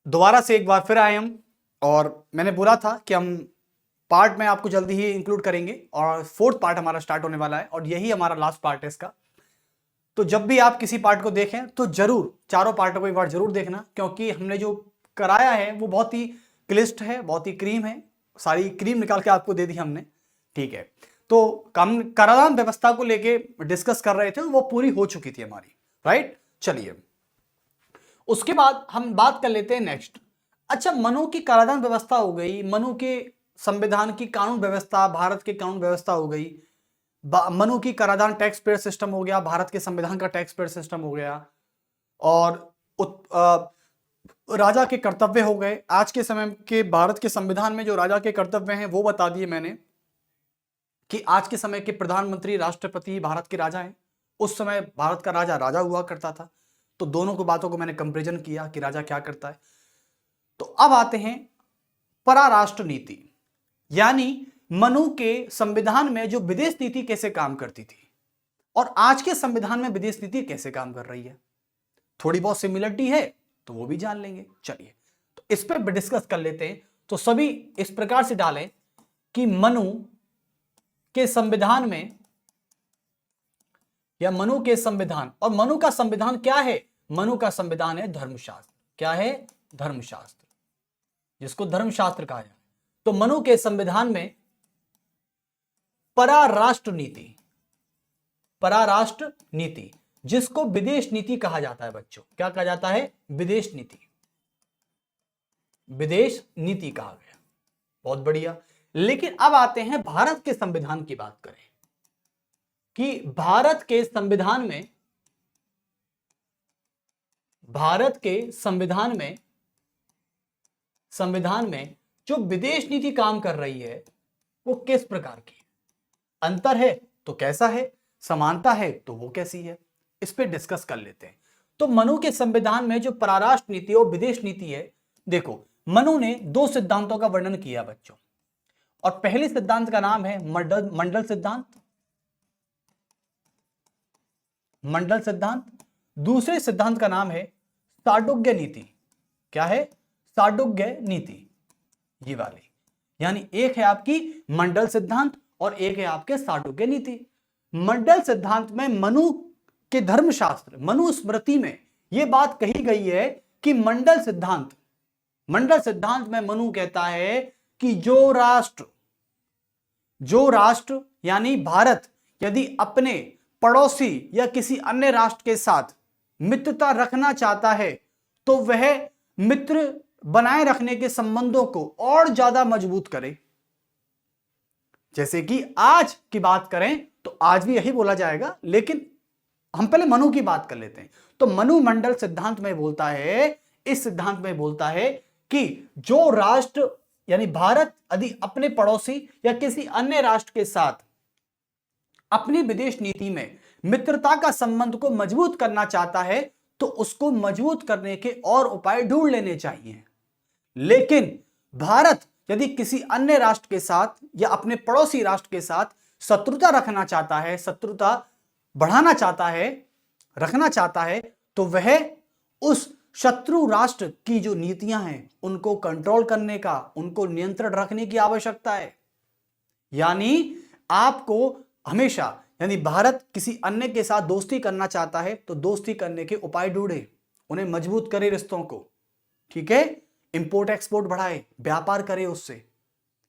दोबारा से एक बार फिर आए हम, और मैंने बोला था कि हम पार्ट में आपको जल्दी ही इंक्लूड करेंगे और फोर्थ पार्ट हमारा स्टार्ट होने वाला है और यही हमारा लास्ट पार्ट है इसका। तो जब भी आप किसी पार्ट को देखें तो जरूर चारों पार्टों को एक बार जरूर देखना, क्योंकि हमने जो कराया है वो बहुत ही क्लिष्ट है, बहुत ही क्रीम है, सारी क्रीम निकाल के आपको दे दी हमने। ठीक है, तो कराधान व्यवस्था को लेके डिस्कस कर रहे थे, वो पूरी हो चुकी थी हमारी, राइट। चलिए उसके बाद हम बात कर लेते हैं नेक्स्ट। अच्छा, मनु की कराधान व्यवस्था हो गई, मनु के संविधान की कानून व्यवस्था, भारत के कानून व्यवस्था हो गई, मनु की कराधान टैक्स पेयर सिस्टम हो गया, भारत के संविधान का टैक्स पेयर सिस्टम हो गया, और राजा के कर्तव्य हो गए। आज के समय के भारत के संविधान में जो राजा के कर्तव्य हैं वो बता दिए मैंने, कि आज के समय के प्रधानमंत्री राष्ट्रपति भारत के राजा हैं, उस समय भारत का राजा राजा हुआ करता था। तो दोनों को बातों को मैंने कंपैरिजन किया कि राजा क्या करता है। तो अब आते हैं पराराष्ट्र नीति, यानी मनु के संविधान में जो विदेश नीति कैसे काम करती थी और आज के संविधान में विदेश नीति कैसे काम कर रही है। थोड़ी बहुत सिमिलरिटी है तो वो भी जान लेंगे। चलिए तो इस पर डिस्कस कर लेते हैं। तो सभी इस प्रकार से डालें कि मनु के संविधान में, या मनु के संविधान, और मनु का संविधान क्या है? मनु का संविधान है धर्मशास्त्र। क्या है? धर्मशास्त्र, जिसको धर्मशास्त्र कहा जाए। तो मनु के संविधान में पराराष्ट्र नीति, पराराष्ट्र नीति जिसको विदेश नीति कहा जाता है बच्चों, क्या कहा जाता है? विदेश नीति, विदेश नीति कहा गया। बहुत बढ़िया। लेकिन अब आते हैं भारत के संविधान की बात करें कि भारत के संविधान में, भारत के संविधान में जो विदेश नीति काम कर रही है वो किस प्रकार की, अंतर है तो कैसा है, समानता है तो वो कैसी है, इस पे डिस्कस कर लेते हैं। तो मनु के संविधान में जो पराराष्ट्र नीति और विदेश नीति है, देखो मनु ने दो सिद्धांतों का वर्णन किया बच्चों, और पहले सिद्धांत का नाम है मंडल सिद्धांत, मंडल सिद्धांत। दूसरे सिद्धांत का नाम है साडुग्य नीति। क्या है? साडुग्य नीति, ये वाली। यानी एक है आपकी मंडल सिद्धांत और एक है आपके साडुग्य नीति। मंडल सिद्धांत में मनु के धर्मशास्त्र, मनु स्मृति में यह बात कही गई है कि मंडल सिद्धांत में मनु कहता है कि जो राष्ट्र यानी भारत यदि अपने पड़ोसी या किसी अन्य राष्ट्र के साथ मित्रता रखना चाहता है तो वह मित्र बनाए रखने के संबंधों को और ज्यादा मजबूत करे। जैसे कि आज की बात करें तो आज भी यही बोला जाएगा, लेकिन हम पहले मनु की बात कर लेते हैं। तो मनु मंडल सिद्धांत में बोलता है, इस सिद्धांत में बोलता है कि जो राष्ट्र यानी भारत यदि अपने पड़ोसी या किसी अन्य राष्ट्र के साथ अपनी विदेश नीति में मित्रता का संबंध को मजबूत करना चाहता है तो उसको मजबूत करने के और उपाय ढूंढ लेने चाहिए। लेकिन भारत यदि किसी अन्य राष्ट्र के साथ या अपने पड़ोसी राष्ट्र के साथ शत्रुता रखना चाहता है, शत्रुता बढ़ाना चाहता है, रखना चाहता है, तो वह उस शत्रु राष्ट्र की जो नीतियां हैं उनको कंट्रोल करने का, उनको नियंत्रण रखने की आवश्यकता है। यानी आपको हमेशा, यानी भारत किसी अन्य के साथ दोस्ती करना चाहता है तो दोस्ती करने के उपाय ढूंढे, उन्हें मजबूत करे रिश्तों को, ठीक है, इंपोर्ट एक्सपोर्ट बढ़ाए, व्यापार करे उससे,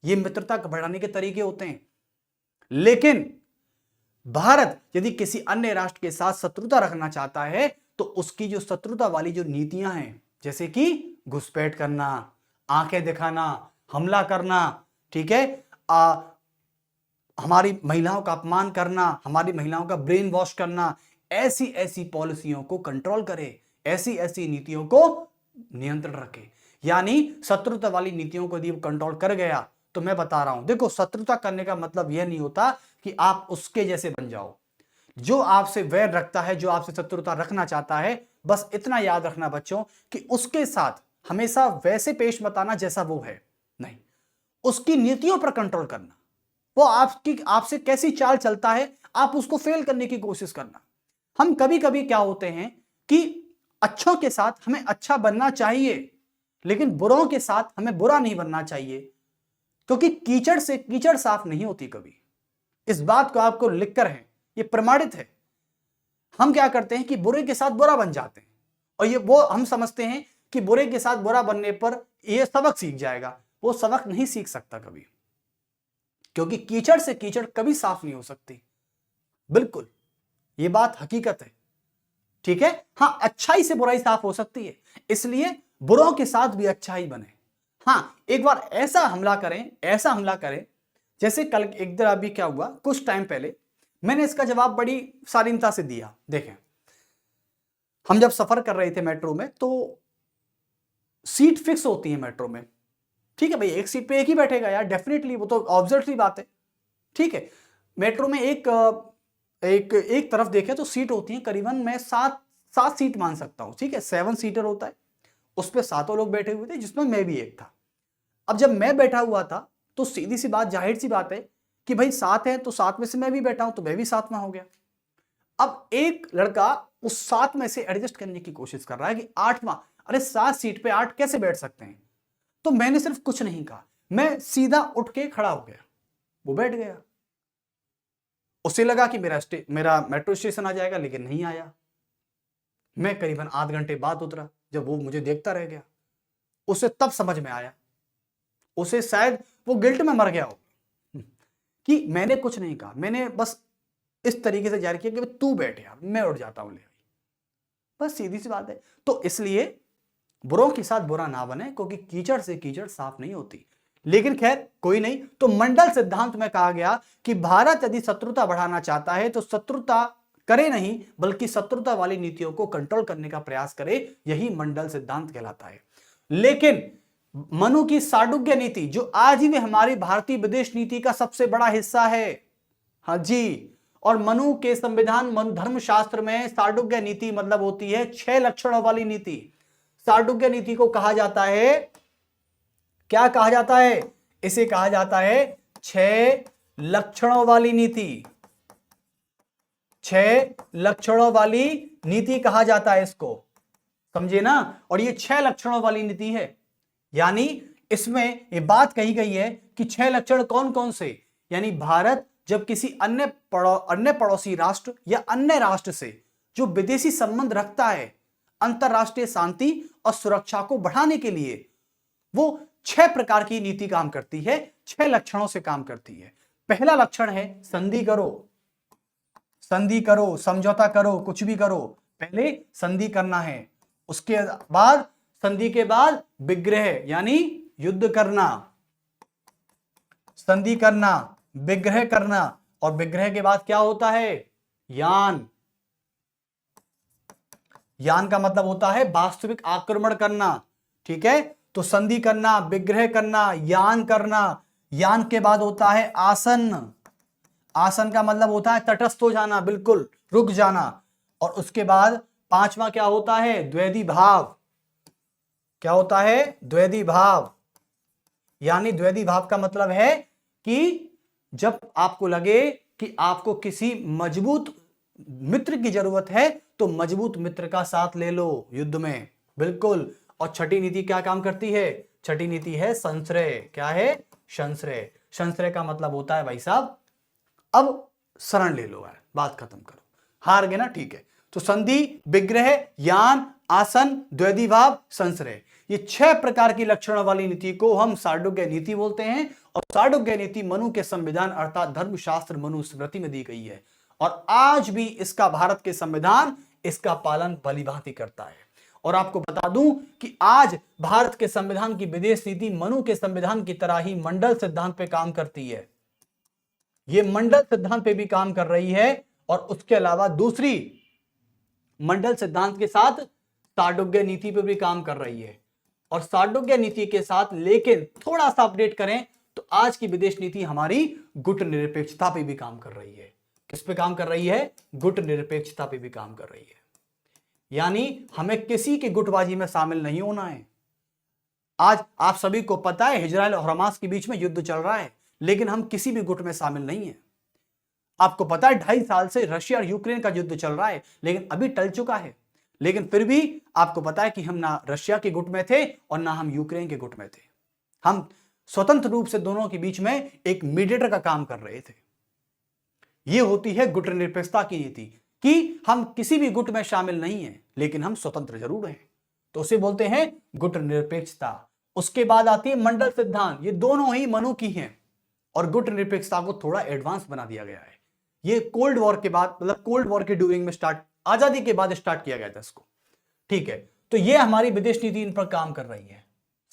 ये मित्रता बढ़ाने के तरीके होते हैं। लेकिन भारत यदि किसी अन्य राष्ट्र के साथ शत्रुता रखना चाहता है तो उसकी जो शत्रुता वाली जो नीतियां हैं, जैसे कि घुसपैठ करना, आंखें दिखाना, हमला करना, ठीक है, हमारी महिलाओं का अपमान करना, हमारी महिलाओं का ब्रेन वॉश करना, ऐसी ऐसी पॉलिसियों को कंट्रोल करे, ऐसी ऐसी नीतियों को नियंत्रण रखे। यानी शत्रुता वाली नीतियों को यदि कंट्रोल कर गया तो मैं बता रहा हूं, देखो शत्रुता करने का मतलब यह नहीं होता कि आप उसके जैसे बन जाओ। जो आपसे वैर रखता है, जो आपसे शत्रुता रखना चाहता है, बस इतना याद रखना बच्चों कि उसके साथ हमेशा वैसे पेश मत आना जैसा वो है, नहीं, उसकी नीतियों पर कंट्रोल करना, वो आपसे कैसी चाल चलता है आप उसको फेल करने की कोशिश करना। हम कभी कभी क्या होते हैं कि अच्छों के साथ हमें अच्छा बनना चाहिए, लेकिन बुरों के साथ हमें बुरा नहीं बनना चाहिए, क्योंकि कीचड़ से कीचड़ साफ नहीं होती कभी। इस बात को आपको लिखकर है, ये प्रमाणित है। हम क्या करते हैं कि बुरे के साथ बुरा बन जाते हैं, और ये वो हम समझते हैं कि बुरे के साथ बुरा बनने पर ये सबक सीख जाएगा। वो सबक नहीं सीख सकता कभी, क्योंकि कीचड़ से कीचड़ कभी साफ नहीं हो सकती। बिल्कुल, ये बात हकीकत है। ठीक है, हां, अच्छाई से बुराई साफ हो सकती है, इसलिए बुरों के साथ भी अच्छाई बने। हां, एक बार ऐसा हमला करें जैसे कल एक दिन अभी क्या हुआ, कुछ टाइम पहले मैंने इसका जवाब बड़ी शालीनता से दिया। देखें, हम जब सफर कर रहे थे मेट्रो में, तो सीट फिक्स होती है मेट्रो में। ठीक है भाई, एक सीट पे एक ही बैठेगा यार, डेफिनेटली, वो तो ऑब्जर्व बात है। ठीक है, मेट्रो में एक तरफ देखें तो सीट होती है करीबन, मैं सात सीट मान सकता हूं। ठीक है, 7 सीटर होता है, उस पर 7 लोग बैठे हुए थे, जिसमें मैं भी एक था। अब जब मैं बैठा हुआ था तो सीधी सी बात, जाहिर सी बात है कि भाई 7 है तो 7 में से मैं भी बैठा हूं, तो मैं भी 7वां हो गया। अब एक लड़का उस 7 में से एडजस्ट करने की कोशिश कर रहा है कि 8वां, अरे 7 सीट पे 8 कैसे बैठ सकते हैं। तो मैंने सिर्फ कुछ नहीं कहा, मैं सीधा उठ के खड़ा हो गया, वो बैठ गया। उसे लगा कि मेरा मेट्रो स्टेशन आ जाएगा, लेकिन नहीं आया। मैं करीबन आध घंटे बाद उतरा, जब वो मुझे देखता रह गया। उसे तब समझ में आया, उसे शायद वो गिल्ट में मर गया हो कि मैंने कुछ नहीं कहा, मैंने बस इस तरीके से जारी किया कि तू बैठ यार, मैं उठ जाता हूं, ले बस, सीधी सी बात है। तो इसलिए बुरों के साथ बुरा ना बने, क्योंकि कीचड़ से कीचड़ साफ नहीं होती। लेकिन खैर कोई नहीं। तो मंडल सिद्धांत में कहा गया कि भारत यदि शत्रुता बढ़ाना चाहता है तो शत्रुता करे नहीं, बल्कि शत्रुता वाली नीतियों को कंट्रोल करने का प्रयास करे, यही मंडल सिद्धांत कहलाता है। लेकिन मनु की साडुज्ञ नीति, जो आज भी हमारी भारतीय विदेश नीति का सबसे बड़ा हिस्सा है, हाँ जी, और मनु के संविधान, मनु धर्मशास्त्र में साडुज्ञ नीति मतलब होती है 6 लक्षणों वाली नीति। साडुज्ञ नीति को कहा जाता है, क्या कहा जाता है, इसे कहा जाता है 6 लक्षणों वाली नीति। 6 लक्षणों वाली नीति कहा जाता है इसको, समझे ना। और ये 6 लक्षणों वाली नीति है, यानी इसमें ये बात कही गई है कि 6 लक्षण कौन कौन से, यानी भारत जब किसी अन्य पड़ोसी राष्ट्र या अन्य राष्ट्र से जो विदेशी संबंध रखता है, अंतरराष्ट्रीय शांति और सुरक्षा को बढ़ाने के लिए, वो 6 प्रकार की नीति काम करती है, 6 लक्षणों से काम करती है। पहला लक्षण है संधि करो, समझौता करो, कुछ भी करो, पहले संधि करना है। उसके बाद, संधि के बाद विग्रह यानी युद्ध करना, संधि करना, विग्रह करना, और विग्रह के बाद क्या होता है, यान। यान का मतलब होता है वास्तविक आक्रमण करना। ठीक है, तो संधि करना, विग्रह करना, यान करना। यान के बाद होता है आसन। आसन का मतलब होता है तटस्थ हो जाना, बिल्कुल रुक जाना। और उसके बाद 5वां क्या होता है, द्वैधी भाव। क्या होता है, द्वैधी भाव। यानी द्वैधी भाव का मतलब है कि जब आपको लगे कि आपको किसी मजबूत मित्र की जरूरत है, तो मजबूत मित्र का साथ ले लो युद्ध में, बिल्कुल। और छठी नीति क्या काम करती है, छठी नीति है संश्रय। क्या है, संश्रय। संश्रय का मतलब होता है भाई साहब, अब शरण ले लो यार, बात खत्म करो, हार गए ना, ठीक है। तो संधि, विग्रह, यान, आसन, द्वैधी भाव, संश्रय, ये 6 प्रकार की लक्षणों वाली नीति को हम साडुज्ञ नीति बोलते हैं। और साडुज्ञ नीति मनु के संविधान अर्थात धर्मशास्त्र मनुस्मृति में दी गई है, और आज भी इसका भारत के संविधान इसका पालन भलीभांति करता है। और आपको बता दूं कि आज भारत के संविधान की विदेश नीति मनु के संविधान की तरह ही मंडल सिद्धांत पे काम करती है। ये मंडल सिद्धांत पे भी काम कर रही है, और उसके अलावा दूसरी मंडल सिद्धांत के साथ साडुज्ञ नीति पे भी काम कर रही है। और साडुज्ञ नीति के साथ लेकिन थोड़ा सा अपडेट करें तो आज की विदेश नीति हमारी गुट निरपेक्षता पे भी काम कर रही है। किस पे काम कर रही है, गुट निरपेक्षता पे भी काम कर रही है। यानी हमें किसी की गुटबाजी में शामिल नहीं होना है। आज आप सभी को पता है इजराइल और हमास के बीच में युद्ध चल रहा है, लेकिन हम किसी भी गुट में शामिल नहीं है। आपको पता है 2.5 साल से रशिया और यूक्रेन का युद्ध चल रहा है, लेकिन अभी टल चुका है। लेकिन फिर भी आपको पता है कि हम ना रशिया के गुट में थे और ना हम यूक्रेन के गुट में थे। हम स्वतंत्र रूप से दोनों के बीच में एक मीडिएटर का काम कर रहे थे। यह होती है गुटनिरपेक्षता की नीति कि हम किसी भी गुट में शामिल नहीं हैं, लेकिन हम स्वतंत्र जरूर हैं, तो उसे बोलते हैं गुटनिरपेक्षता। उसके बाद आती है मंडल सिद्धांत। ये दोनों ही मनु की हैं और गुटनिरपेक्षता को थोड़ा एडवांस बना दिया गया है। ये कोल्ड वॉर के बाद, मतलब कोल्ड वॉर के ड्यूरिंग में आजादी के बाद स्टार्ट किया गया था इसको। ठीक है, तो ये हमारी विदेश नीति इन पर काम कर रही है,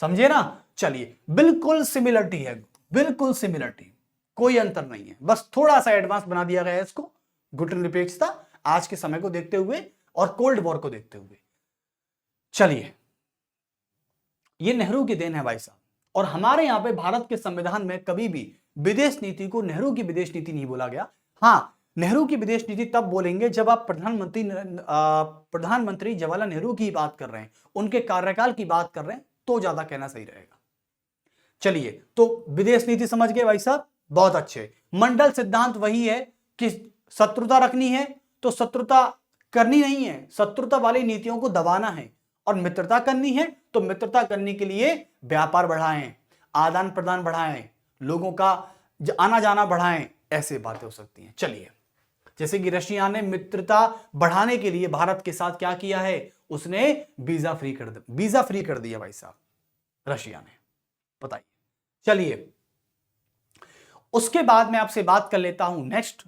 समझे ना। चलिए, बिल्कुल सिमिलरिटी है, बिल्कुल सिमिलरिटी, कोई अंतर नहीं है, बस थोड़ा सा एडवांस बना दिया गया है इसको, गुटनिरपेक्षता आज के समय को देखते हुए और कोल्ड वॉर को देखते हुए। चलिए, ये नेहरू की देन है भाई साहब। और हमारे यहां पे भारत के संविधान में कभी भी विदेश नीति को नेहरू की विदेश नीति नहीं बोला गया। हां, नेहरू की विदेश नीति तब बोलेंगे जब आप प्रधानमंत्री जवाहरलाल नेहरू की बात कर रहे हैं, उनके कार्यकाल की बात कर रहे हैं, तो ज्यादा कहना सही रहेगा। चलिए, तो विदेश नीति समझ गए भाई साहब, बहुत अच्छे। मंडल सिद्धांत वही है कि शत्रुता रखनी है तो शत्रुता करनी नहीं है, शत्रुता वाली नीतियों को दबाना है, और मित्रता करनी है तो मित्रता करने के लिए व्यापार बढ़ाएं, आदान प्रदान बढ़ाएं, लोगों का आना जाना बढ़ाएं, ऐसे बातें हो सकती हैं। चलिए, जैसे कि रशिया ने मित्रता बढ़ाने के लिए भारत के साथ क्या किया है, उसने वीजा फ्री कर दिया भाई साहब, रशिया ने, बताइए। चलिए, उसके बाद मैं आपसे बात कर लेता हूं नेक्स्ट,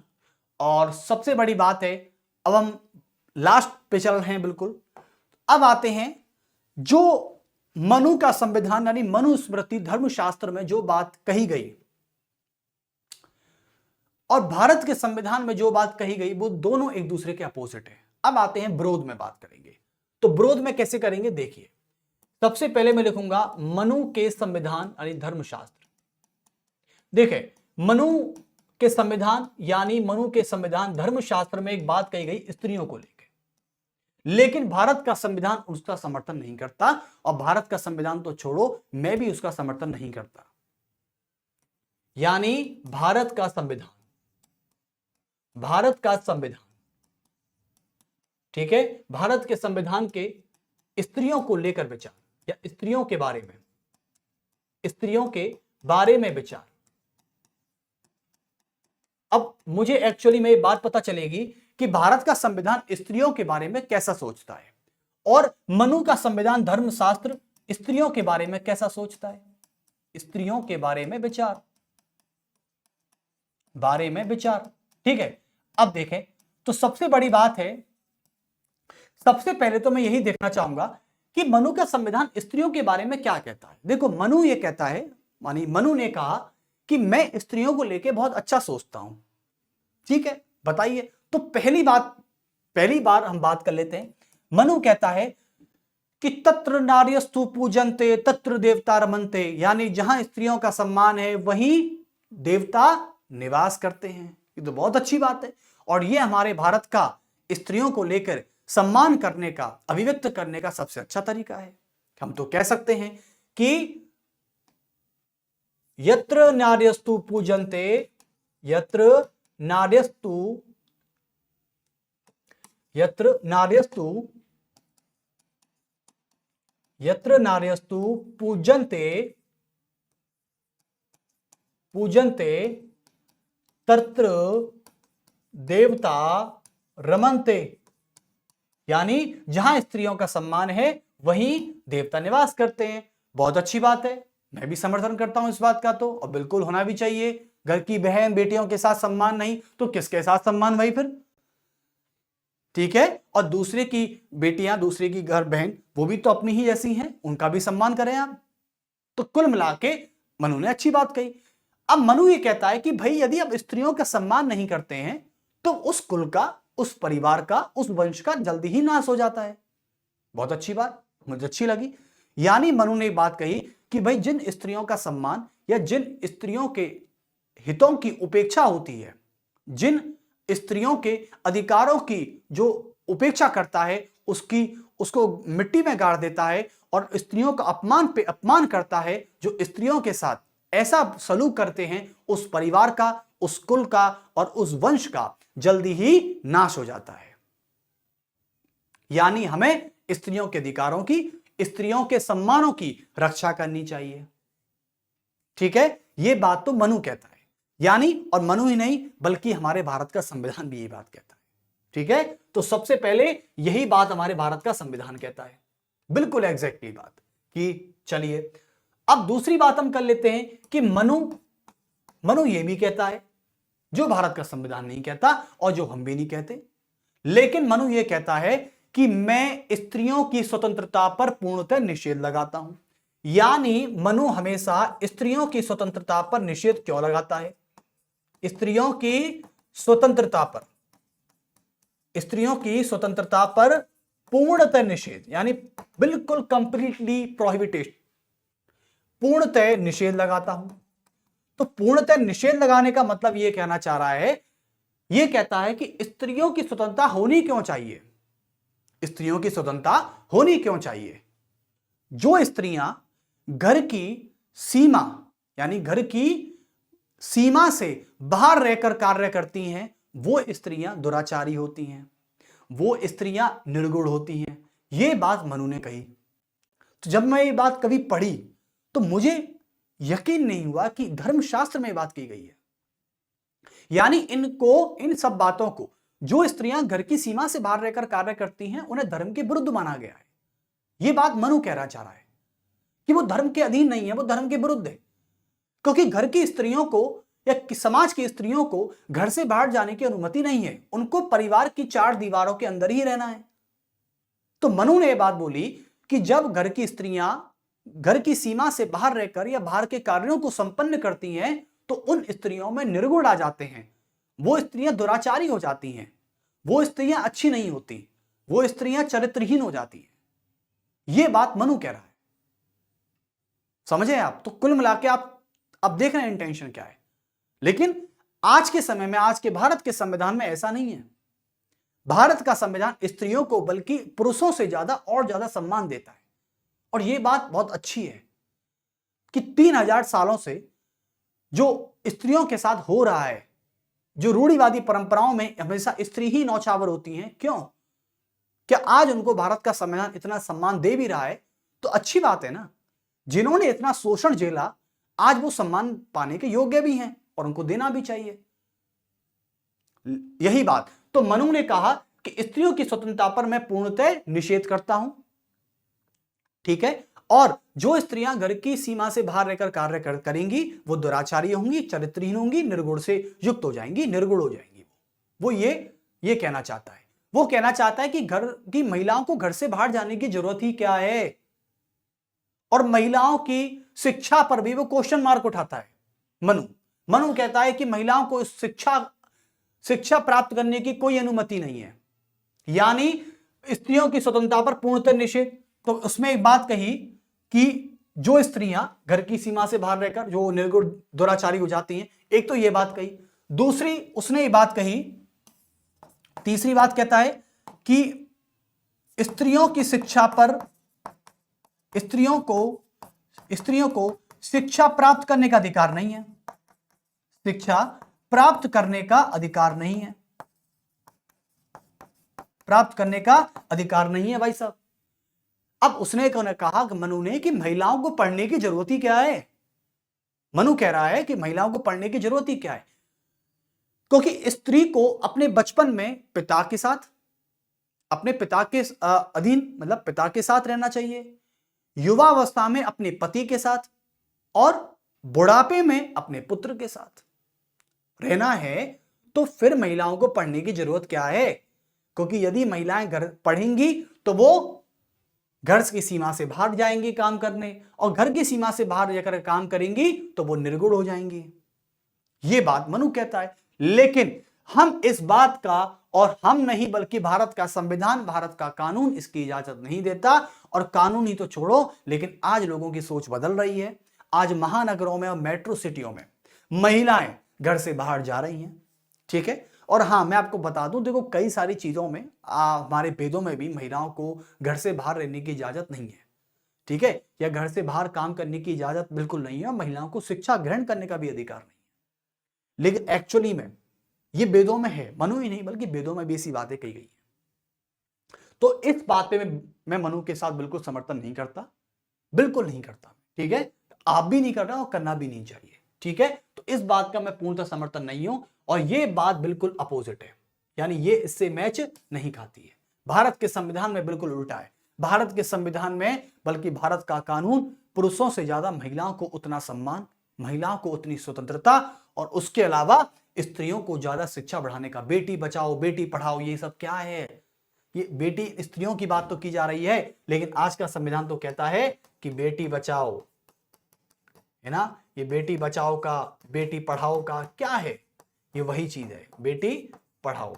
और सबसे बड़ी बात है, अब हम लास्ट पे चल रहे हैं बिल्कुल। अब आते हैं जो मनु का संविधान यानी मनुस्मृति धर्मशास्त्र में जो बात कही गई और भारत के संविधान में जो बात कही गई, वो दोनों एक दूसरे के अपोजिट है। अब आते हैं विरोध में बात करेंगे, तो विरोध में कैसे करेंगे देखिए। सबसे पहले मैं लिखूंगा मनु के संविधान यानी धर्मशास्त्र। देखिए, मनु के संविधान यानी मनु के संविधान धर्मशास्त्र में एक बात कही गई स्त्रियों को लेकर, लेकिन भारत का संविधान उसका समर्थन नहीं करता, और भारत का संविधान तो छोड़ो, मैं भी उसका समर्थन नहीं करता। यानी भारत का संविधान, ठीक है, भारत के संविधान के स्त्रियों को लेकर विचार या स्त्रियों के बारे में विचार। अब मुझे एक्चुअली में बात पता चलेगी कि भारत का संविधान स्त्रियों के बारे में कैसा सोचता है, और मनु का संविधान धर्मशास्त्र स्त्रियों के बारे में कैसा सोचता है। स्त्रियों के बारे में विचार, ठीक है। अब देखें, तो सबसे बड़ी बात है, सबसे पहले तो मैं यही देखना चाहूंगा कि मनु का संविधान स्त्रियों के बारे में क्या कहता है। देखो, मनु ये कहता है, मानी मनु ने कहा कि मैं स्त्रियों को लेकर बहुत अच्छा सोचता हूं, ठीक है। बताइए, तो पहली बार हम बात कर लेते हैं। मनु कहता है कि तत्र नार्यस्तु पूजन्ते तत्र देवता रमन्ते, यानी जहां स्त्रियों का सम्मान है वहीं देवता निवास करते हैं। ये तो बहुत अच्छी बात है, और ये हमारे भारत का स्त्रियों को लेकर सम्मान करने का, अभिव्यक्त करने का सबसे अच्छा तरीका है। हम तो कह सकते हैं कि यत्र नार्यस्तु पूजन्ते, यत्र नार्यस्तु पूजन्ते तत्र देवता रमन्ते, यानी जहां स्त्रियों का सम्मान है वहीं देवता निवास करते हैं। बहुत अच्छी बात है, मैं भी समर्थन करता हूं इस बात का, तो और बिल्कुल होना भी चाहिए। घर की बहन बेटियों के साथ सम्मान नहीं तो किसके साथ सम्मान भाई फिर, ठीक है। और दूसरे की बेटियां, दूसरे की घर बहन, वो भी तो अपनी ही जैसी हैं, उनका भी सम्मान करें आप। तो कुल मिला के मनु ने अच्छी बात कही। अब मनु ये कहता है कि भाई यदि आप स्त्रियों का सम्मान नहीं करते हैं तो उस कुल का, उस परिवार का, उस वंश का जल्दी ही नाश हो जाता है। बहुत अच्छी बात, मुझे अच्छी लगी। यानी मनु ने बात कही कि भाई जिन स्त्रियों का सम्मान या जिन स्त्रियों के हितों की उपेक्षा होती है, जिन स्त्रियों के अधिकारों की जो उपेक्षा करता है, उसको मिट्टी में गाड़ देता है और स्त्रियों का अपमान पे अपमान करता है, जो स्त्रियों के साथ ऐसा सलूक करते हैं, उस परिवार का, उस कुल का और उस वंश का जल्दी ही नाश हो जाता है। यानी हमें स्त्रियों के अधिकारों की, स्त्रियों के सम्मानों की रक्षा करनी चाहिए। ठीक है, यह बात तो मनु कहता है, यानी और मनु ही नहीं बल्कि हमारे भारत का संविधान भी यही बात कहता है। ठीक है, तो सबसे पहले यही बात हमारे भारत का संविधान कहता है, बिल्कुल एग्जैक्टली बात। कि चलिए अब दूसरी बात हम कर लेते हैं कि मनु ये भी कहता है, जो भारत का संविधान नहीं कहता और जो हम भी नहीं कहते, लेकिन मनु ये कहता है कि मैं स्त्रियों की स्वतंत्रता पर पूर्णतः निषेध लगाता हूं। यानी मनु हमेशा स्त्रियों की स्वतंत्रता पर निषेध क्यों लगाता है? स्त्रियों की स्वतंत्रता पर पूर्णतः निषेध, यानी बिल्कुल कंप्लीटली प्रोहिबिटेड, पूर्णतः निषेध लगाता हूं। तो पूर्णतः निषेध लगाने का मतलब यह कहना चाह रहा है, यह कहता है कि स्त्रियों की स्वतंत्रता होनी क्यों चाहिए, स्त्रियों की स्वतंत्रता होनी क्यों चाहिए। जो स्त्रियां घर की सीमा, यानी घर की सीमा से बाहर रहकर कार्य करती हैं, वो स्त्रियां दुराचारी होती हैं, वो स्त्रियां निर्गुण होती हैं। ये बात मनु ने कही। तो जब मैं ये बात कभी पढ़ी तो मुझे यकीन नहीं हुआ कि धर्मशास्त्र में बात की गई है। यानी इन सब बातों को, जो स्त्रियां घर की सीमा से बाहर रहकर कार्य करती हैं, उन्हें धर्म के विरुद्ध माना गया है। यह बात मनु कहना चाह रहा है कि वो धर्म के अधीन नहीं है, वो धर्म के विरुद्ध है। क्योंकि घर की स्त्रियों को या समाज की स्त्रियों को घर से बाहर जाने की अनुमति नहीं है, उनको परिवार की चार दीवारों के अंदर ही रहना है। तो मनु ने यह बात बोली कि जब घर की स्त्रियां घर की सीमा से बाहर रहकर या बाहर के कार्यों को संपन्न करती हैं, तो उन स्त्रियों में निर्गुण आ जाते हैं, वो स्त्रियां दुराचारी हो जाती हैं, वो स्त्रियां अच्छी नहीं होती, वो स्त्रियां चरित्रहीन हो जाती हैं। ये बात मनु कह रहा है, समझे आप? तो कुल मिला के आप अब देख रहे हैं इंटेंशन क्या है। लेकिन आज के समय में, आज के भारत के संविधान में ऐसा नहीं है। भारत का संविधान स्त्रियों को बल्कि पुरुषों से ज्यादा और ज्यादा सम्मान देता है। और यह बात बहुत अच्छी है कि 3000 सालों से जो स्त्रियों के साथ हो रहा है, जो रूढ़िवादी परंपराओं में हमेशा स्त्री ही नौछावर होती हैं, क्यों? क्या आज उनको भारत का संविधान इतना सम्मान दे भी रहा है तो अच्छी बात है ना। जिन्होंने इतना शोषण झेला, आज वो सम्मान पाने के योग्य भी हैं और उनको देना भी चाहिए। यही बात तो मनु ने कहा कि स्त्रियों की स्वतंत्रता पर मैं पूर्णतः निषेध करता हूं। ठीक है, और जो स्त्रियां घर की सीमा से बाहर रहकर कार्य करेंगी, वो दुराचारी होंगी, चरित्रहीन होंगी, निर्गुण से युक्त हो जाएंगी, निर्गुण हो जाएंगी। वो ये कहना चाहता है। वो कहना चाहता है कि घर की महिलाओं को घर से बाहर जाने की जरूरत ही क्या है। और महिलाओं की शिक्षा पर भी वो क्वेश्चन मार्क उठाता है। मनु कहता है कि महिलाओं को शिक्षा प्राप्त करने की कोई अनुमति नहीं है, यानी स्त्रियों की स्वतंत्रता पर पूर्णतः निषेध। तो उसमें एक बात कही कि जो स्त्रियां घर की सीमा से बाहर रहकर जो निर्गुण दुराचारी हो जाती हैं, एक तो ये बात कही। दूसरी उसने ये बात कही, तीसरी बात कहता है कि स्त्रियों की शिक्षा पर स्त्रियों को शिक्षा प्राप्त करने का अधिकार नहीं है। शिक्षा प्राप्त करने का अधिकार नहीं है, प्राप्त करने का अधिकार नहीं है भाई साहब। अब उसने कहा मनु ने कि महिलाओं को पढ़ने की जरूरत ही क्या है। मनु कह रहा है कि महिलाओं को पढ़ने की जरूरत ही क्या है, क्योंकि स्त्री को अपने बचपन में पिता के साथ, अपने पिता के अधीन मतलब पिता के साथ रहना चाहिए, युवावस्था में अपने पति के साथ और बुढ़ापे में अपने पुत्र के साथ रहना है। तो फिर महिलाओं को पढ़ने की जरूरत क्या है? क्योंकि यदि महिलाएं घर पढ़ेंगी तो वो घर की सीमा से बाहर जाएंगी काम करने, और घर की सीमा से बाहर जाकर काम करेंगी तो वो निर्गुण हो जाएंगी। ये बात मनु कहता है। लेकिन हम इस बात का, और हम नहीं बल्कि भारत का संविधान, भारत का कानून इसकी इजाजत नहीं देता। और कानून ही तो छोड़ो, लेकिन आज लोगों की सोच बदल रही है। आज महानगरों में और मेट्रो सिटियों में महिलाएं घर से बाहर जा रही हैं। ठीक है, और हाँ मैं आपको बता दूं, देखो कई सारी चीजों में हमारे वेदों में भी महिलाओं को घर से बाहर रहने की इजाजत नहीं है। ठीक है, या घर से बाहर काम करने की इजाजत बिल्कुल नहीं है, और महिलाओं को शिक्षा ग्रहण करने का भी अधिकार नहीं है। लेकिन एक्चुअली में ये वेदों में है, मनु ही नहीं बल्कि वेदों में भी ऐसी बातें कही गई है। तो इस बात पे मैं मनु के साथ बिल्कुल समर्थन नहीं करता, बिल्कुल नहीं करता। ठीक है, आप भी नहीं कर रहे और करना भी नहीं चाहिए। ठीक है, तो इस बात का मैं पूर्णतः समर्थन नहीं हूं और ये बात बिल्कुल अपोजिट है, यानी ये इससे मैच नहीं खाती है। भारत के संविधान में बिल्कुल उल्टा है। भारत के संविधान में, बल्कि भारत का कानून पुरुषों से ज्यादा महिलाओं को उतना सम्मान, महिलाओं को उतनी स्वतंत्रता और उसके अलावा स्त्रियों को ज्यादा शिक्षा बढ़ाने का, बेटी बचाओ बेटी पढ़ाओ, ये सब क्या है? ये बेटी स्त्रियों की बात तो की जा रही है, लेकिन आज का संविधान तो कहता है कि बेटी बचाओ, है ना? ये बेटी बचाओ का, बेटी पढ़ाओ का क्या है? ये वही चीज है, बेटी पढ़ाओ।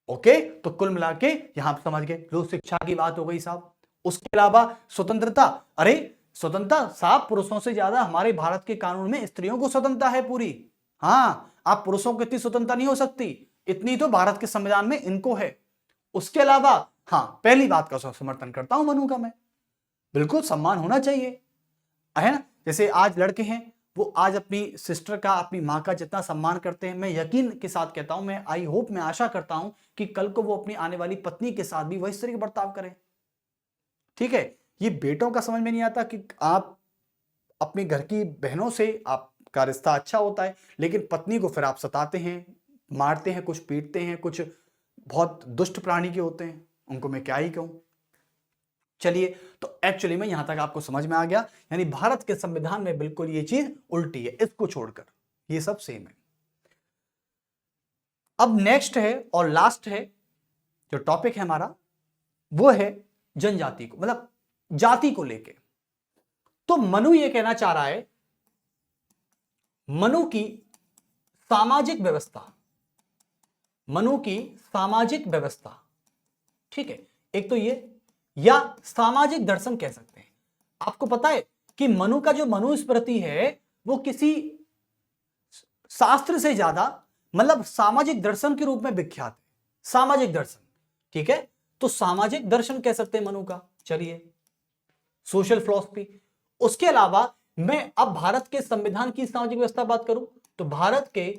ओके, तो कुल मिला के यहां आप समझ गए, लो शिक्षा की बात हो गई साहब। उसके अलावा स्वतंत्रता, अरे स्वतंत्रता साहब, पुरुषों से ज्यादा हमारे भारत के कानून में स्त्रियों को स्वतंत्रता है पूरी। हाँ, आप पुरुषों को इतनी स्वतंत्रता नहीं हो सकती, इतनी तो भारत के संविधान में इनको है। उसके अलावा हाँ, पहली बात का समर्थन करता हूं मनु का मैं, बिल्कुल सम्मान होना चाहिए, है ना? जैसे आज लड़के हैं, वो आज अपनी सिस्टर का, अपनी माँ का जितना सम्मान करते हैं, मैं यकीन के साथ कहता हूं, मैं आई होप, मैं आशा करता हूं कि कल को वो अपनी आने वाली पत्नी के साथ भी वही तरह का बर्ताव करें। ठीक है, ये बेटों का समझ में नहीं आता कि आप अपने घर की बहनों से आपका रिश्ता अच्छा होता है, लेकिन पत्नी को फिर आप सताते हैं, मारते हैं, कुछ पीटते हैं, कुछ बहुत दुष्ट प्राणी के होते हैं, उनको मैं क्या ही कहूं। चलिए, तो एक्चुअली में यहां तक आपको समझ में आ गया, यानी भारत के संविधान में बिल्कुल ये चीज उल्टी है, इसको छोड़कर ये सब सेम है। अब नेक्स्ट है और लास्ट है जो टॉपिक है हमारा, वो है जनजाति को, मतलब जाति को लेके। तो मनु ये कहना चाह रहा है, मनु की सामाजिक व्यवस्था, मनु की सामाजिक व्यवस्था, ठीक है, एक तो ये, या सामाजिक दर्शन कह सकते हैं। आपको पता है कि मनु का जो मनुस्मृति है वो किसी शास्त्र से ज्यादा, मतलब सामाजिक दर्शन के रूप में विख्यात है, सामाजिक दर्शन। ठीक है, तो सामाजिक दर्शन कह सकते हैं मनु का, चलिए, सोशल फिलॉसफी। उसके अलावा मैं अब भारत के संविधान की सामाजिक व्यवस्था बात करूं, तो भारत के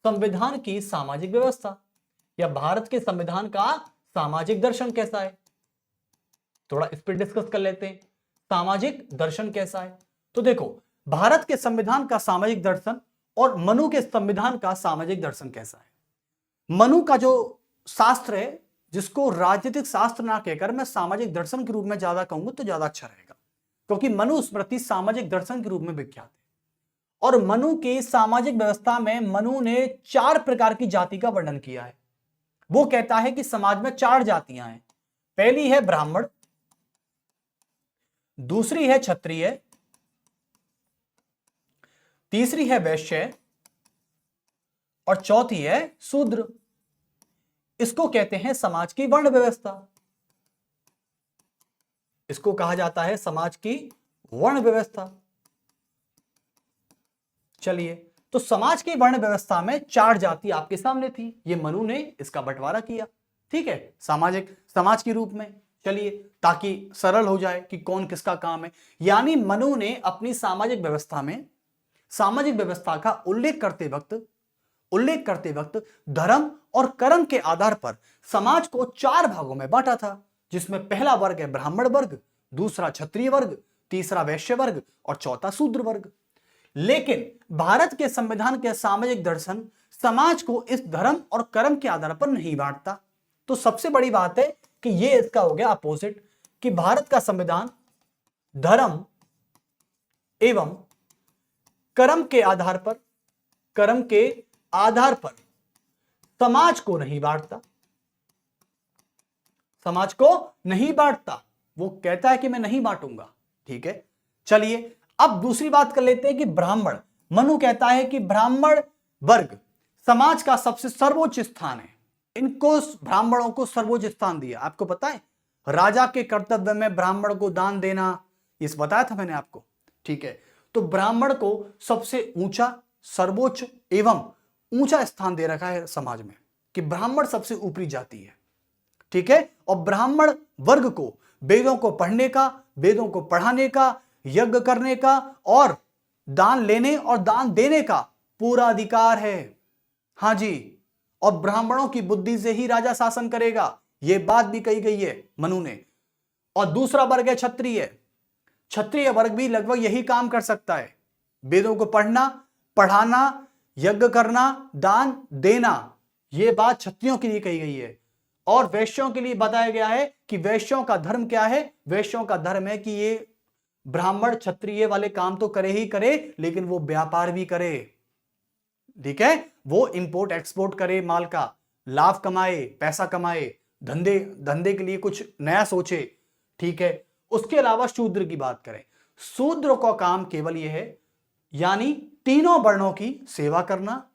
संविधान की सामाजिक व्यवस्था या भारत के संविधान का सामाजिक दर्शन कैसा है, थोड़ा इस पर डिस्कस कर लेते हैं। सामाजिक दर्शन कैसा है, तो देखो, भारत के संविधान का सामाजिक दर्शन और मनु के संविधान का सामाजिक दर्शन कैसा है। मनु का जो शास्त्र है, जिसको राजनीतिक शास्त्र ना कहकर मैं सामाजिक दर्शन के रूप में ज्यादा कहूंगा तो ज्यादा अच्छा रहेगा, क्योंकि मनुस्मृति सामाजिक दर्शन के रूप में विख्यात है। और मनु की सामाजिक व्यवस्था में मनु ने 4 प्रकार की जाति का वर्णन किया है। वो कहता है कि समाज में 4 जातियां हैं। पहली है ब्राह्मण, दूसरी है क्षत्रिय, तीसरी है वैश्य और चौथी है शूद्र। इसको कहते हैं समाज की वर्ण व्यवस्था, इसको कहा जाता है समाज की वर्ण व्यवस्था। चलिए, तो समाज की वर्ण व्यवस्था में 4 जाति आपके सामने थी, ये मनु ने इसका बंटवारा किया। ठीक है, सामाजिक समाज के रूप में। चलिए, ताकि सरल हो जाए कि कौन किसका काम है, यानी मनु ने अपनी सामाजिक व्यवस्था में सामाजिक व्यवस्था का उल्लेख करते वक्त धर्म और कर्म के आधार पर समाज को 4 भागों में बांटा था, जिसमें पहला वर्ग है ब्राह्मण वर्ग, दूसरा क्षत्रिय वर्ग, तीसरा वैश्य वर्ग और चौथा शूद्र वर्ग। लेकिन भारत के संविधान के सामाजिक दर्शन समाज को इस धर्म और कर्म के आधार पर नहीं बांटता। तो सबसे बड़ी बात है कि ये इसका हो गया अपोजिट, कि भारत का संविधान धर्म एवं कर्म के आधार पर समाज को नहीं बांटता, समाज को नहीं बांटता। वो कहता है कि मैं नहीं बांटूंगा। ठीक है, चलिए, अब दूसरी बात कर लेते हैं कि ब्राह्मण। मनु कहता है कि ब्राह्मण वर्ग समाज का सबसे सर्वोच्च स्थान है, इनको ब्राह्मणों को सर्वोच्च स्थान दिया। आपको पता है राजा के कर्तव्य में ब्राह्मण को दान देना, इस बताया था मैंने आपको। ठीक है, तो ब्राह्मण को सबसे ऊंचा, सर्वोच्च एवं ऊंचा स्थान दे रखा है समाज में, कि ब्राह्मण सबसे ऊपरी जाति है। ठीक है, और ब्राह्मण वर्ग को वेदों को पढ़ने का, वेदों को पढ़ाने का, यज्ञ करने का और दान लेने और दान देने का पूरा अधिकार है। हाँ जी, और ब्राह्मणों की बुद्धि से ही राजा शासन करेगा, यह बात भी कही गई है मनु ने। और दूसरा वर्ग है क्षत्रिय। क्षत्रिय वर्ग भी लगभग यही काम कर सकता है, वेदों को पढ़ना, पढ़ाना, यज्ञ करना, दान देना, यह बात क्षत्रियों के लिए कही गई है। और वैश्यों के लिए बताया गया है कि वैश्यों का धर्म क्या है? वैश्यों का धर्म है कि ये ब्राह्मण क्षत्रिय वाले काम तो करे ही करे, लेकिन वो व्यापार भी करे, ठीक है, वो इंपोर्ट एक्सपोर्ट करे, माल का लाभ कमाए, पैसा कमाए, धंधे के लिए कुछ नया सोचे, ठीक है। उसके अलावा शूद्र की बात करें, शूद्र का काम केवल यह है, यानी तीनों वर्णों की सेवा करना,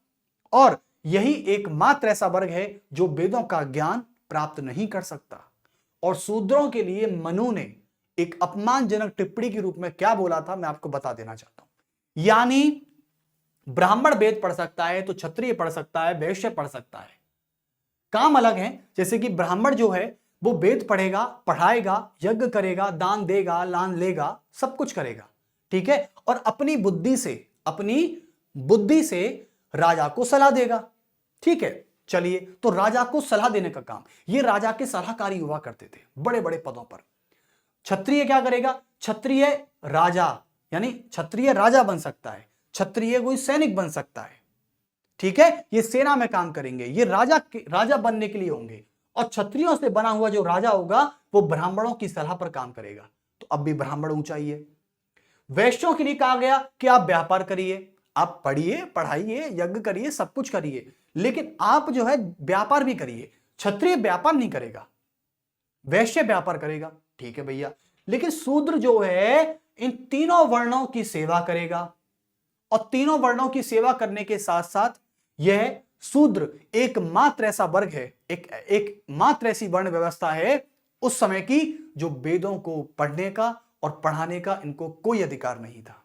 और यही एकमात्र ऐसा वर्ग है जो वेदों का ज्ञान प्राप्त नहीं कर सकता। और शूद्रों के लिए मनु ने एक अपमानजनक टिप्पणी के रूप में क्या बोला था, मैं आपको बता देना चाहता हूं। यानी ब्राह्मण वेद पढ़ सकता है तो क्षत्रिय पढ़ सकता है, वैश्य पढ़ सकता है, काम अलग है। जैसे कि ब्राह्मण जो है वो वेद पढ़ेगा, पढ़ाएगा, यज्ञ करेगा, दान देगा, लान लेगा, सब कुछ करेगा, ठीक है, और अपनी बुद्धि से राजा को सलाह देगा, ठीक है। चलिए, तो राजा को सलाह देने का काम, ये राजा के सलाहकारी हुआ करते थे बड़े बड़े पदों पर। क्षत्रिय क्या करेगा? क्षत्रिय राजा, यानी क्षत्रिय राजा बन सकता है, क्षत्रिय कोई सैनिक बन सकता है, ठीक है, ये सेना में काम करेंगे, ये राजा बनने के लिए होंगे। और क्षत्रियों से बना हुआ जो राजा होगा वो ब्राह्मणों की सलाह पर काम करेगा, तो अब भी ब्राह्मण ऊंचा ही है। वैश्यों के लिए कहा गया कि आप व्यापार करिए, आप पढ़िए, पढ़ाइए, यज्ञ करिए, सब कुछ करिए, लेकिन आप जो है व्यापार भी करिए। क्षत्रिय व्यापार नहीं करेगा, वैश्य व्यापार करेगा, ठीक है भैया। लेकिन शूद्र जो है इन तीनों वर्णों की सेवा करेगा, और तीनों वर्णों की सेवा करने के साथ साथ यह शूद्र एकमात्र ऐसा वर्ग है, एक मात्र ऐसी वर्ण व्यवस्था है उस समय की, जो वेदों को पढ़ने का और पढ़ाने का इनको कोई अधिकार नहीं था।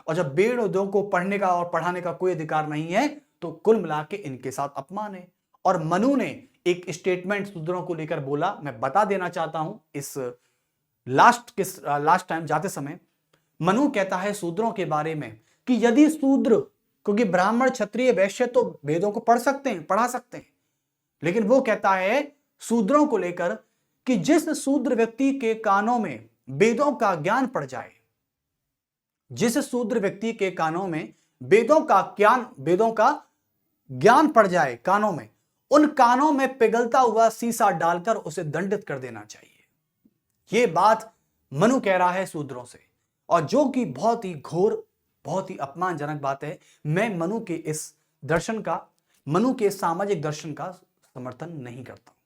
और जब वेदों को पढ़ने का और पढ़ाने का कोई अधिकार नहीं है तो कुल मिला के इनके साथ अपमान है। और मनु ने एक स्टेटमेंट शूद्रों को लेकर बोला, मैं बता देना चाहता हूं इस लास्ट टाइम जाते समय। मनु कहता है शूद्रों के बारे में कि यदि शूद्र, क्योंकि ब्राह्मण, क्षत्रिय, वैश्य तो वेदों को पढ़ सकते हैं, पढ़ा सकते हैं, लेकिन वो कहता है शूद्रों को लेकर कि जिस शूद्र व्यक्ति के कानों में वेदों का ज्ञान पड़ जाए, जिस शूद्र व्यक्ति के कानों में वेदों का ज्ञान पड़ जाए कानों में, उन कानों में पिघलता हुआ शीशा डालकर उसे दंडित कर देना चाहिए। यह बात मनु कह रहा है शूद्रों से, और जो कि बहुत ही घोर, बहुत ही अपमानजनक बात है। मैं मनु के इस सामाजिक दर्शन का समर्थन नहीं करता हूं,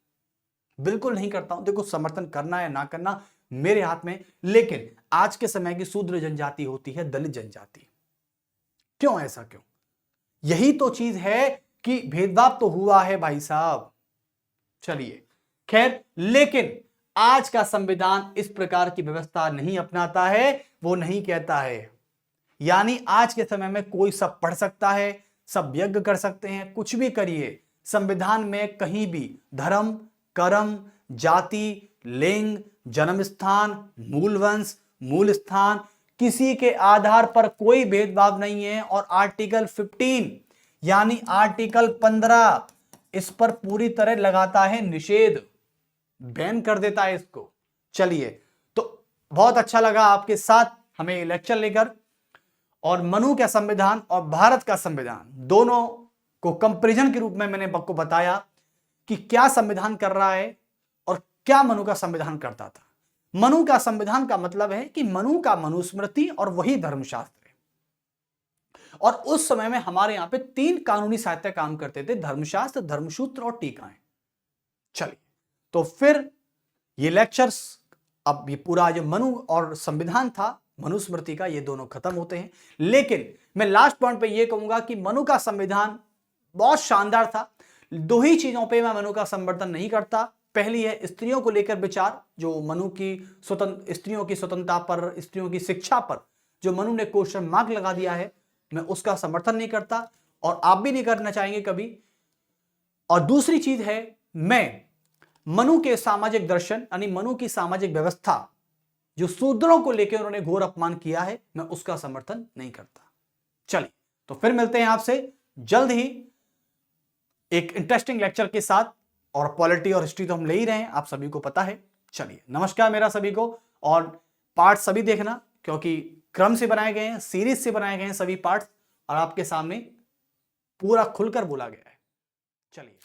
बिल्कुल नहीं करता हूं। देखो, समर्थन करना या ना करना मेरे हाथ में, लेकिन आज के समय की शूद्र जनजाति होती है दलित जनजाति। क्यों ऐसा क्यों? यही तो चीज है कि भेदभाव तो हुआ है भाई साहब। चलिए खैर, लेकिन आज का संविधान इस प्रकार की व्यवस्था नहीं अपनाता है, वो नहीं कहता है। यानी आज के समय में कोई सब पढ़ सकता है, सब यज्ञ कर सकते हैं, कुछ भी करिए। संविधान में कहीं भी धर्म, कर्म, जाति, लिंग, जन्म स्थान, मूल वंश, मूल स्थान, किसी के आधार पर कोई भेदभाव नहीं है। और आर्टिकल 15 यानी आर्टिकल 15 इस पर पूरी तरह लगाता है निषेध, बैन कर देता है इसको। चलिए, तो बहुत अच्छा लगा आपके साथ हमें लेक्चर लेकर, और मनु का संविधान और भारत का संविधान दोनों को कंपैरिजन के रूप में मैंने आपको बताया कि क्या संविधान कर रहा है और क्या मनु का संविधान करता था। मनु का संविधान का मतलब है कि मनु का मनुस्मृति और वही धर्मशास्त्र है। और उस समय में हमारे यहां पे 3 कानूनी साहित्य काम करते थे, धर्मशास्त्र, धर्मसूत्र और टीकाएं। चलिए, तो फिर ये लेक्चर्स, अब ये पूरा जो मनु और संविधान था, मनुस्मृति का, ये दोनों खत्म होते हैं। लेकिन मैं लास्ट पॉइंट पे ये कहूंगा कि मनु का संविधान बहुत शानदार था। 2 ही चीजों पे मैं मनु का समर्थन नहीं करता। पहली है स्त्रियों को लेकर विचार, जो मनु की स्त्रियों की स्वतंत्रता पर, स्त्रियों की शिक्षा पर जो मनु ने क्वेश्चन मार्क लगा दिया है, मैं उसका समर्थन नहीं करता, और आप भी नहीं करना चाहेंगे कभी। और दूसरी चीज है, मैं मनु के सामाजिक दर्शन यानी मनु की सामाजिक व्यवस्था जो शूद्रों को लेकर उन्होंने घोर अपमान किया है, मैं उसका समर्थन नहीं करता। चलिए, तो फिर मिलते हैं आपसे जल्द ही एक इंटरेस्टिंग लेक्चर के साथ। और पॉलिटी और हिस्ट्री तो हम ले ही रहे हैं, आप सभी को पता है। चलिए, नमस्कार मेरा सभी को। और पार्ट सभी देखना, क्योंकि क्रम से बनाए गए हैं, सीरीज से बनाए गए हैं सभी पार्ट्स, और आपके सामने पूरा खुलकर बोला गया है। चलिए।